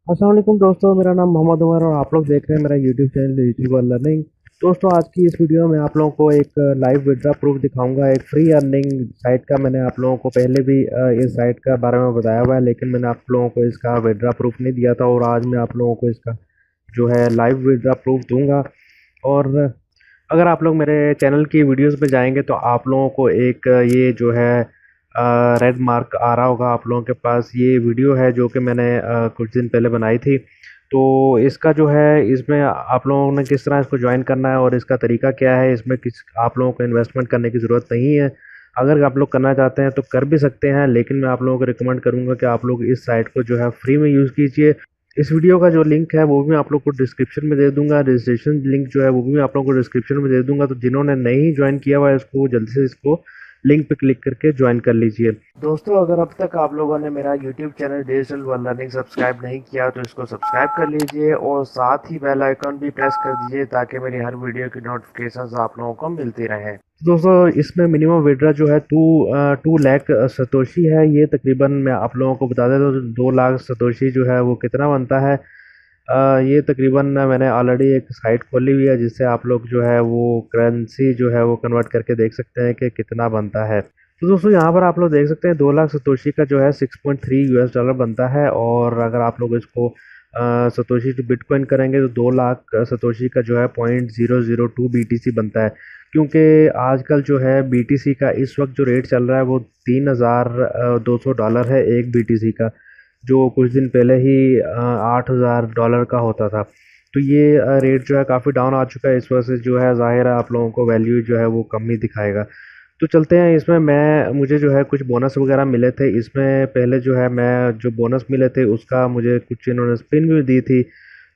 अस्सलाम वालेकुम दोस्तों, मेरा नाम मोहम्मद उमर और आप लोग देख रहे हैं मेरा यूट्यूब चैनल यूट्यूबर लर्निंग। दोस्तों, आज की इस वीडियो में आप लोगों को एक लाइव विड्रा प्रूफ दिखाऊंगा। एक फ्री अर्निंग साइट का मैंने आप लोगों को पहले भी इस साइट का बारे में बताया हुआ है, लेकिन मैंने आप लोगों को इसका विड्रा प्रूफ नहीं दिया था और आज मैं आप लोगों को इसका जो है लाइव विड्रा प्रूफ दूंगा। और अगर आप लोग मेरे चैनल की वीडियोस में जाएंगे तो आप लोगों को एक ये जो है रेड मार्क आ रहा होगा आप लोगों के पास। ये वीडियो है जो कि मैंने कुछ दिन पहले बनाई थी। तो इसका जो है इसमें आप लोगों ने किस तरह इसको ज्वाइन करना है और इसका तरीका क्या है, इसमें किस आप लोगों को इन्वेस्टमेंट करने की ज़रूरत नहीं है। अगर आप लोग करना चाहते हैं तो कर भी सकते हैं, लेकिन मैं आप लोगों को रिकमेंड करूंगा कि आप लोग इस साइट को जो है फ्री में यूज़ कीजिए। इस वीडियो का जो लिंक है वो भी मैं आप लोग को डिस्क्रिप्शन में दे दूंगा। रजिस्ट्रेशन लिंक जो है वो भी मैं आप लोग को डिस्क्रिप्शन में दे दूंगा। तो जिन्होंने नहीं ज्वाइन किया हुआ है इसको जल्दी से इसको लिंक पे क्लिक करके ज्वाइन कर लीजिए। दोस्तों, अगर अब तक आप लोगों ने मेरा YouTube channel digital world learning subscribe नहीं किया तो इसको सब्सक्राइब कर लीजिए और साथ ही बेल आइकन भी प्रेस कर दीजिए ताकि मेरी हर वीडियो की नोटिफिकेशंस आप लोगों को मिलती रहें। दोस्तों, इसमें मिनिमम विड्रा जो है 2 लाख सतोशी है। ये तकरीबन मैं आप लोगों को बता देता हूँ 2 लाख सतोशी जो है वो कितना बनता है। ये तकरीबन मैंने ऑलरेडी एक साइट खोली हुई है जिससे आप लोग जो है वो करेंसी जो है वो कन्वर्ट करके देख सकते हैं कि कितना बनता है। तो दोस्तों, यहाँ पर आप लोग देख सकते हैं 2 लाख सतोशी का जो है 6.3 US डॉलर बनता है। और अगर आप लोग इसको सतोशी टू बिटकॉइन करेंगे तो 2 लाख सतोशी का जो है 0.002 BTC बनता है। क्योंकि आजकल जो है BTC का इस वक्त जो रेट चल रहा है वो 3,200 डॉलर है एक BTC का, जो कुछ दिन पहले ही 8,000 डॉलर का होता था। तो ये रेट जो है काफ़ी डाउन आ चुका है। इस वजह से जो है ज़ाहिर है आप लोगों को वैल्यू जो है वो कम ही दिखाएगा। तो चलते हैं इसमें। मुझे जो है कुछ बोनस वगैरह मिले थे इसमें। पहले जो है मैं जो बोनस मिले थे उसका मुझे कुछ इन्होंने स्पिन भी दी थी।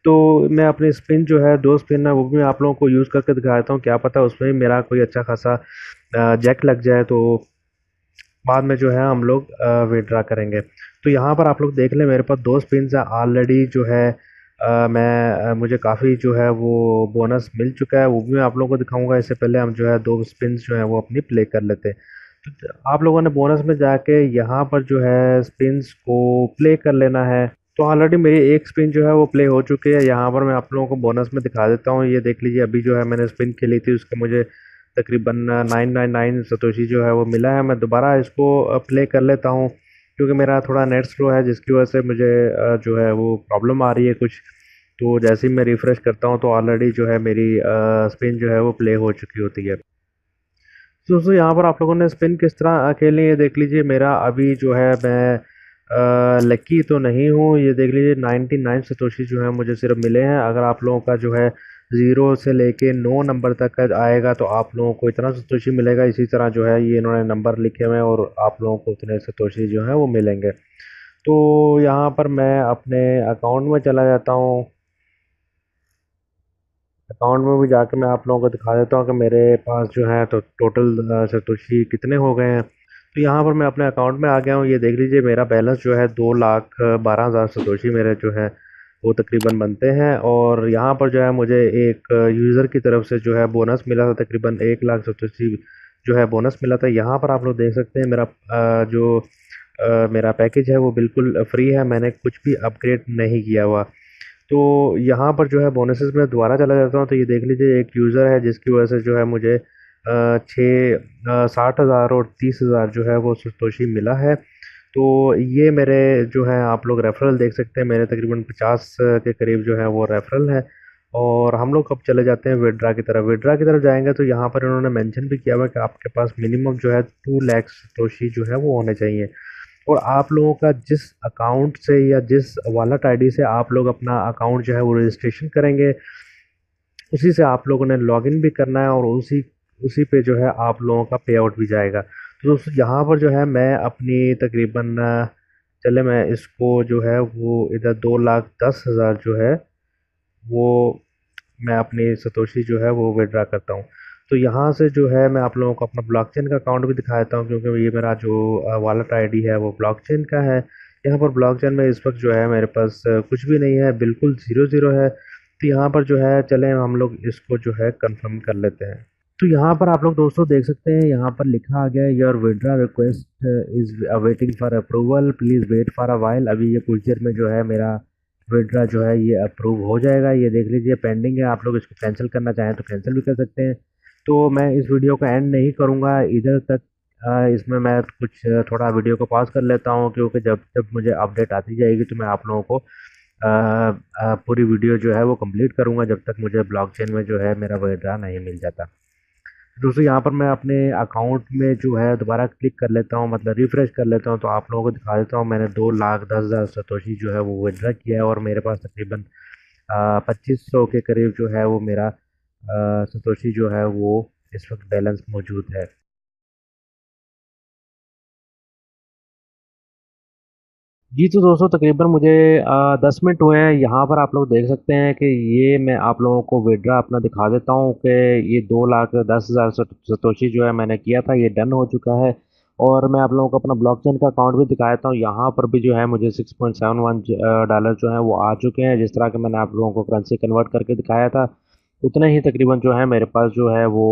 तो मैं अपनी स्पिन जो है 2 स्पिन है वो भी मैं आप लोगों को यूज़ करके दिखा देता हूँ। क्या पता उसमें भी मेरा कोई अच्छा खासा जैक लग जाए तो बाद में जो है हम लोग विड्रा करेंगे। तो यहाँ पर आप लोग देख लें मेरे पास 2 स्पिन है ऑलरेडी जो है। मुझे काफ़ी जो है वो बोनस मिल चुका है, वो भी मैं आप लोगों को दिखाऊंगा। इससे पहले हम जो है 2 स्पिन जो है वो अपनी प्ले कर लेते हैं। तो आप लोगों ने बोनस में जाके यहाँ पर जो है स्पिन्स को प्ले कर लेना है। तो ऑलरेडी मेरी एक स्पिन जो है वो प्ले हो चुकी है। यहाँ पर मैं आप लोगों को बोनस में दिखा देता हूँ। ये देख लीजिए, अभी जो है मैंने स्पिन खेली थी उसका मुझे तकरीबन 999 सतोशी जो है वो मिला है। मैं दोबारा इसको प्ले कर लेता हूँ क्योंकि मेरा थोड़ा नेट स्लो है जिसकी वजह से मुझे जो है वो प्रॉब्लम आ रही है कुछ। तो जैसे ही मैं रिफ़्रेश करता हूँ तो ऑलरेडी जो है मेरी स्पिन जो है वो प्ले हो चुकी होती है। तो दोस्तों, यहाँ पर आप लोगों ने स्पिन किस तरह खेलनी है ये देख लीजिए। मेरा अभी जो है मैं लकी तो नहीं हूँ। ये देख लीजिए 99 सतोशी जो है मुझे सिर्फ मिले हैं। अगर आप लोगों का जो है 0 से लेके 9 नंबर तक का आएगा तो आप लोगों को इतना सतोशी मिलेगा। इसी तरह जो है ये इन्होंने नंबर लिखे हुए हैं और आप लोगों को उतने सतोशी जो है वो मिलेंगे। तो यहाँ पर मैं अपने अकाउंट में चला जाता हूँ। अकाउंट में भी जाके मैं आप लोगों को दिखा देता हूँ कि मेरे पास जो है तो टोटल सतोशी कितने हो गए हैं। तो यहाँ पर मैं अपने अकाउंट में आ गया हूँ। ये देख लीजिए मेरा बैलेंस जो है 2,12,000 सतोशी मेरे जो है वो तकरीबन बनते हैं। और यहाँ पर जो है मुझे एक यूज़र की तरफ से जो है बोनस मिला था, तकरीबन 1 लाख सतोशी जो है बोनस मिला था। यहाँ पर आप लोग देख सकते हैं मेरा मेरा पैकेज है वो बिल्कुल फ्री है। मैंने कुछ भी अपग्रेड नहीं किया हुआ। तो यहाँ पर जो है बोनसेस में दोबारा चला जाता हूँ तो ये देख लीजिए एक यूज़र है जिसकी वजह से जो है मुझे 60,000 और 30,000 जो है वो सतोशी मिला है। तो ये मेरे जो है आप लोग रेफरल देख सकते हैं, मेरे तकरीबन 50 के करीब जो है वो रेफरल है। और हम लोग अब चले जाते हैं विड्रा की तरफ। विड्रा की तरफ जाएंगे तो यहाँ पर इन्होंने मेंशन भी किया हुआ है कि आपके पास मिनिमम जो है 2 लाख सतोशी जो है वो होने चाहिए। और आप लोगों का जिस अकाउंट से या जिस वॉलेट आईडी से आप लोग अपना अकाउंट जो है वो रजिस्ट्रेशन करेंगे उसी से आप लोगों ने लॉगिन भी करना है और उसी उसी पे जो है आप लोगों का पे आउट भी जाएगा। तो दोस्तों, यहाँ पर जो है मैं अपनी तकरीबन चले मैं इसको जो है वो इधर 2,10,000 जो है वो मैं अपनी सतोशी जो है वो विड्रा करता हूँ। तो यहाँ से जो है मैं आप लोगों को अपना ब्लॉकचेन का अकाउंट भी दिखा देता हूँ क्योंकि ये मेरा जो वॉलेट आईडी है वो ब्लॉकचेन का है। यहाँ पर ब्लॉकचेन में इस वक्त जो है मेरे पास कुछ भी नहीं है, बिल्कुल ज़ीरो ज़ीरो है। तो यहाँ पर जो है चलें हम लोग इसको जो है कंफर्म कर लेते हैं। तो यहाँ पर आप लोग दोस्तों देख सकते हैं, यहाँ पर लिखा आ गया है your withdraw request is awaiting for approval, please wait for a while. अभी ये कुछ देर में जो है मेरा विड्रा जो है ये अप्रूव हो जाएगा। ये देख लीजिए पेंडिंग है, आप लोग इसको कैंसिल करना चाहें तो कैंसिल भी कर सकते हैं। तो मैं इस वीडियो का एंड नहीं करूँगा इधर तक। इसमें मैं कुछ थोड़ा वीडियो को पॉज कर लेता हूँ, क्योंकि जब जब मुझे अपडेट आती जाएगी तो मैं आप लोगों को पूरी वीडियो जो है वो कंप्लीट करूँगा, जब तक मुझे ब्लॉकचेन में जो है मेरा विड्रा नहीं मिल जाता। दोस्तों यहाँ पर मैं अपने अकाउंट में जो है दोबारा क्लिक कर लेता हूँ, मतलब रिफ़्रेश कर लेता हूँ, तो आप लोगों को दिखा देता हूँ मैंने 2,10,000 सतोशी जो है वो विड्रा किया है, और मेरे पास तकरीबन 2500 के करीब जो है वो मेरा सतोशी जो है वो इस वक्त बैलेंस मौजूद है। जी तो दोस्तों तकरीबन मुझे 10 मिनट हुए हैं। यहाँ पर आप लोग देख सकते हैं कि ये मैं आप लोगों को विड्रा अपना दिखा देता हूँ कि ये 2,10,000 सतोशी जो है मैंने किया था, ये डन हो चुका है। और मैं आप लोगों को अपना ब्लॉकचेन का अकाउंट भी दिखा देता हूँ। यहाँ पर भी जो है मुझे 6.71 डॉलर जो है वो आ चुके हैं। जिस तरह के मैंने आप लोगों को करेंसी कन्वर्ट करके दिखाया था, उतने ही तकरीबन जो है मेरे पास जो है वो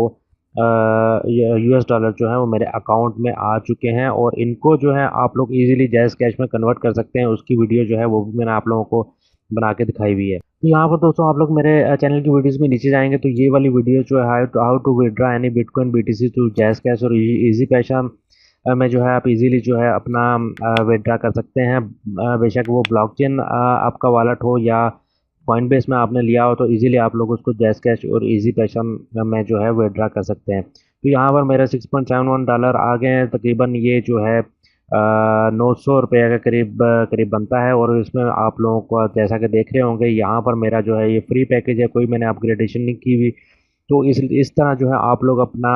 यूएस डॉलर जो है वो मेरे अकाउंट में आ चुके हैं। और इनको जो है आप लोग इजीली जैज़ कैश में कन्वर्ट कर सकते हैं। उसकी वीडियो जो है वो भी मैंने आप लोगों को बना के दिखाई हुई है। तो यहाँ पर दोस्तों आप लोग मेरे चैनल की वीडियोस में नीचे जाएंगे तो ये वाली वीडियो जो है how to withdraw any bitcoin BTC to JazzCash और इजी पैसा में जो है आप इजीली जो है अपना विड्रा कर सकते हैं। बेशक वो ब्लॉकचेन आपका वॉलेट हो या कॉइनबेस में आपने लिया हो, तो इजीली आप लोग उसको जैज़ कैश और इजी पैसा में जो है विड्रा कर सकते हैं। तो यहाँ पर मेरे 6.71 डॉलर आ गए हैं। तकरीबन ये जो है 900 रुपये के करीब करीब बनता है। और इसमें आप लोगों को जैसा कि देख रहे होंगे यहाँ पर मेरा जो है ये फ्री पैकेज है, कोई मैंने अपग्रेडेशन नहीं की हुई। तो इस तरह जो है आप लोग अपना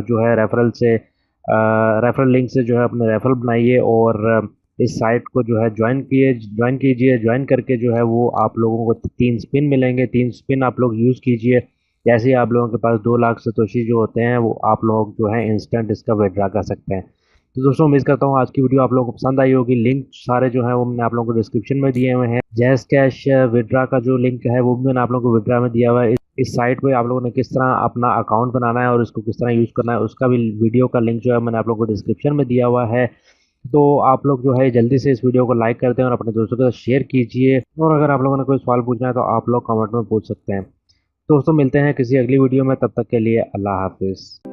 जो है रेफरल लिंक से जो है अपने रेफरल बनाइए और इस साइट को जो है ज्वाइन कीजिए। ज्वाइन करके जो है वो आप लोगों को 3 स्पिन मिलेंगे, 3 स्पिन आप लोग यूज़ कीजिए। जैसे ही आप लोगों के पास 2 लाख सतोशी जो होते हैं वो आप लोग जो है इंस्टेंट इसका विड्रा कर सकते हैं। तो दोस्तों उम्मीद करता हूँ आज की वीडियो आप लोगों को पसंद आई होगी। लिंक सारे जो है वो मैंने आप लोगों को डिस्क्रिप्शन में दिए हुए हैं। जैज़ कैश विड्रा का जो लिंक है वो भी मैंने आप लोगों को विड्रा में दिया हुआ है। इस साइट पे आप लोगों ने किस तरह अपना अकाउंट बनाना है और इसको किस तरह यूज़ करना है, उसका भी वीडियो का लिंक जो है मैंने आप लोगों को डिस्क्रिप्शन में दिया हुआ है। तो आप लोग जो है जल्दी से इस वीडियो को लाइक करते हैं और अपने दोस्तों के साथ शेयर कीजिए। और अगर आप लोगों ने कोई सवाल पूछना है तो आप लोग कमेंट में पूछ सकते हैं। दोस्तों मिलते हैं किसी अगली वीडियो में, तब तक के लिए अल्लाह हाफिज़।